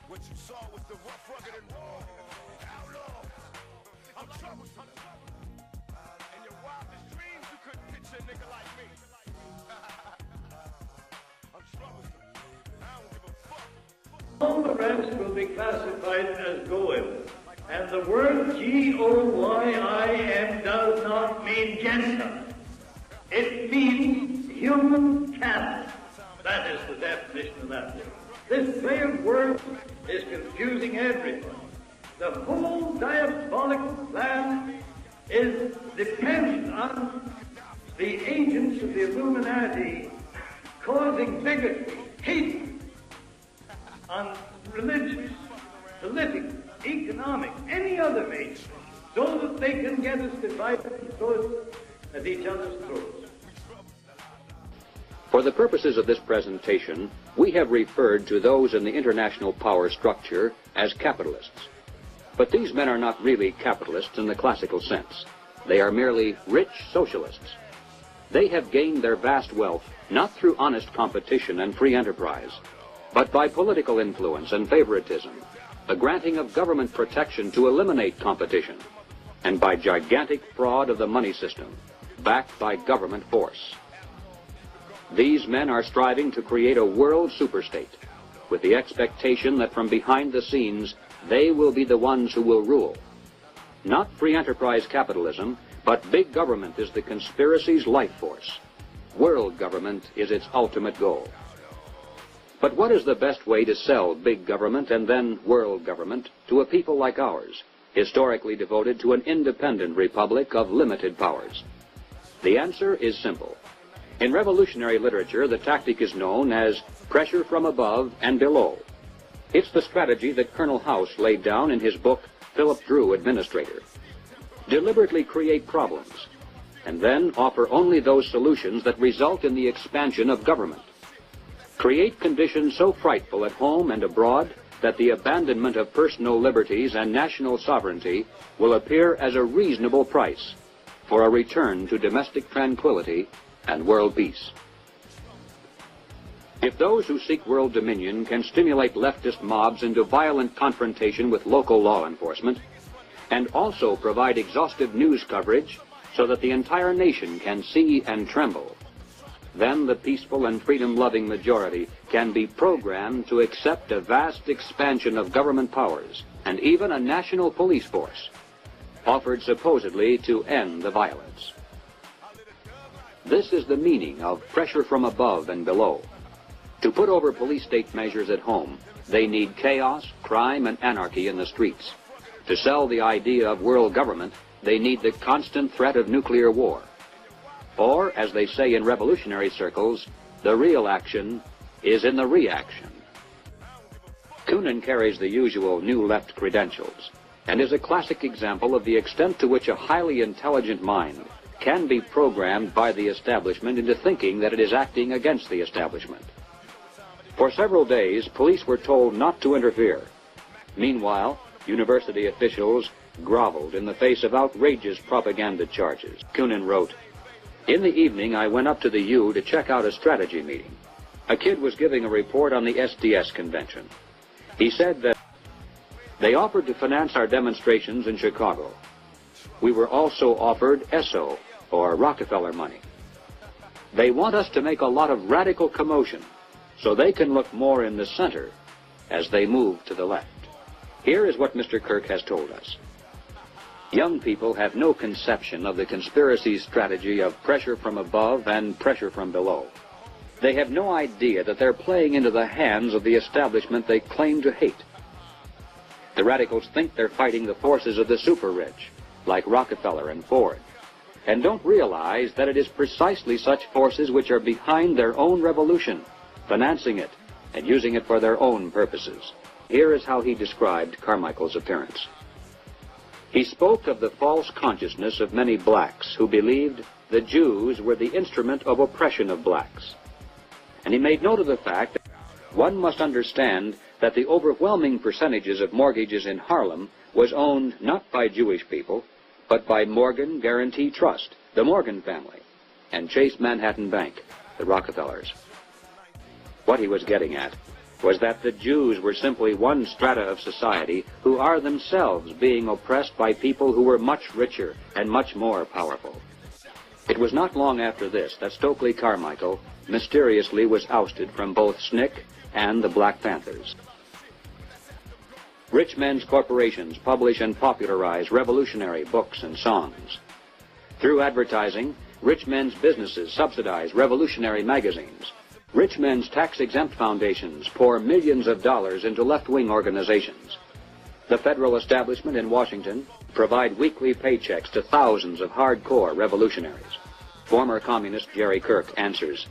What you saw was the rough, rugged, and raw outlaw. I'm troublesome. In your wildest dreams, you couldn't picture a nigga like me. I'm troublesome. I don't give a fuck. All the rest will be classified as goyim. And the word G-O-Y-I-M does not mean Gentile. It means human cattle. That is the definition of that word. This veiled word is confusing everyone. The whole diabolical plan is dependent on the agents of the Illuminati causing bigotry, hatred on religious, political, economic, any other basis, so that they can get us divided and throw us at each other's throats. For the purposes of this presentation, we have referred to those in the international power structure as capitalists. But these men are not really capitalists in the classical sense. They are merely rich socialists. They have gained their vast wealth not through honest competition and free enterprise, but by political influence and favoritism, the granting of government protection to eliminate competition, and by gigantic fraud of the money system, backed by government force. These men are striving to create a world superstate, with the expectation that from behind the scenes, they will be the ones who will rule. Not free enterprise capitalism, but big government is the conspiracy's life force. World government is its ultimate goal. But what is the best way to sell big government and then world government to a people like ours, historically devoted to an independent republic of limited powers? The answer is simple. In revolutionary literature, the tactic is known as pressure from above and below. It's the strategy that Colonel House laid down in his book, Philip Drew, Administrator. Deliberately create problems, and then offer only those solutions that result in the expansion of government. Create conditions so frightful at home and abroad that the abandonment of personal liberties and national sovereignty will appear as a reasonable price for a return to domestic tranquility and world peace. If those who seek world dominion can stimulate leftist mobs into violent confrontation with local law enforcement, and also provide exhaustive news coverage so that the entire nation can see and tremble, then the peaceful and freedom-loving majority can be programmed to accept a vast expansion of government powers and even a national police force, offered supposedly to end the violence. This is the meaning of pressure from above and below. To put over police state measures at home, they need chaos, crime, and anarchy in the streets. To sell the idea of world government, they need the constant threat of nuclear war. Or, as they say in revolutionary circles, the real action is in the reaction. Kunin carries the usual New Left credentials, and is a classic example of the extent to which a highly intelligent mind can be programmed by the establishment into thinking that it is acting against the establishment. For several days, police were told not to interfere. Meanwhile, university officials groveled in the face of outrageous propaganda charges. Kunin wrote, "In the evening, I went up to the U to check out a strategy meeting. A kid was giving a report on the SDS convention. He said that they offered to finance our demonstrations in Chicago. We were also offered ESSO, or Rockefeller money. They want us to make a lot of radical commotion so they can look more in the center as they move to the left." Here is what Mr. Kirk has told us. Young people have no conception of the conspiracy strategy of pressure from above and pressure from below. They have no idea that they're playing into the hands of the establishment they claim to hate. The radicals think they're fighting the forces of the super-rich, like Rockefeller and Ford, and don't realize that it is precisely such forces which are behind their own revolution, financing it, and using it for their own purposes. Here is how he described Carmichael's appearance. He spoke of the false consciousness of many blacks who believed the Jews were the instrument of oppression of blacks. And he made note of the fact that one must understand that the overwhelming percentages of mortgages in Harlem was owned not by Jewish people, but by Morgan Guarantee Trust, the Morgan family, and Chase Manhattan Bank, the Rockefellers. What he was getting at was that the Jews were simply one strata of society who are themselves being oppressed by people who were much richer and much more powerful. It was not long after this that Stokely Carmichael mysteriously was ousted from both SNCC and the Black Panthers. Rich men's corporations publish and popularize revolutionary books and songs. Through advertising, rich men's businesses subsidize revolutionary magazines. Rich men's tax-exempt foundations pour millions of dollars into left-wing organizations. The federal establishment in Washington provide weekly paychecks to thousands of hardcore revolutionaries. Former communist Jerry Kirk answers,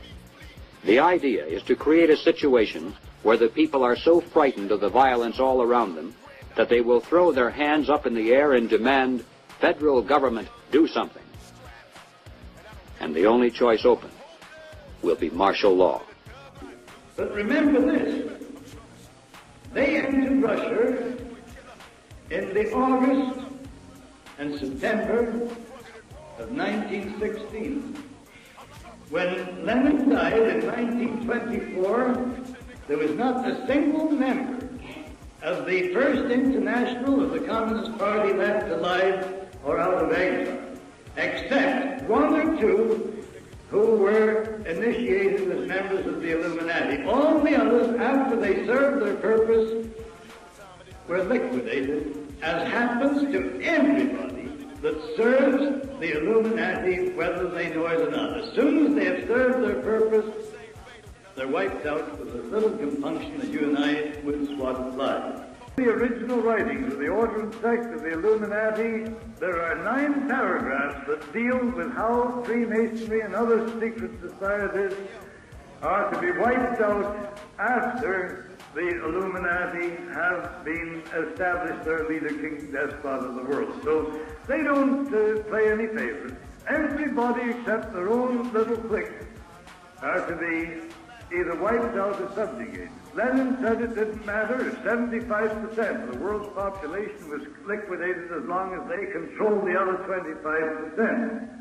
"The idea is to create a situation where the people are so frightened of the violence all around them that they will throw their hands up in the air and demand, 'Federal government, do something.' And the only choice open will be martial law." But remember this, they entered Russia in the August and September of 1916. When Lenin died in 1924, there was not a single member of the First International of the Communist Party left alive or out of exile, except one or two who were initiated as members of the Illuminati. All the others, after they served their purpose, were liquidated, as happens to everybody that serves the Illuminati, whether they know it or not. As soon as they have served their purpose, they're wiped out with as little compunction as you and I would swat flies. The original writings of the order and sect of the Illuminati, there are 9 paragraphs that deal with how Freemasonry and other secret societies are to be wiped out after the Illuminati have been established their leader, king, despot of the world. So they don't play any favorites. Everybody except their own little clique are to be either wiped out or subjugated. Lenin said it didn't matter if 75% of the world's population was liquidated as long as they controlled the other 25%.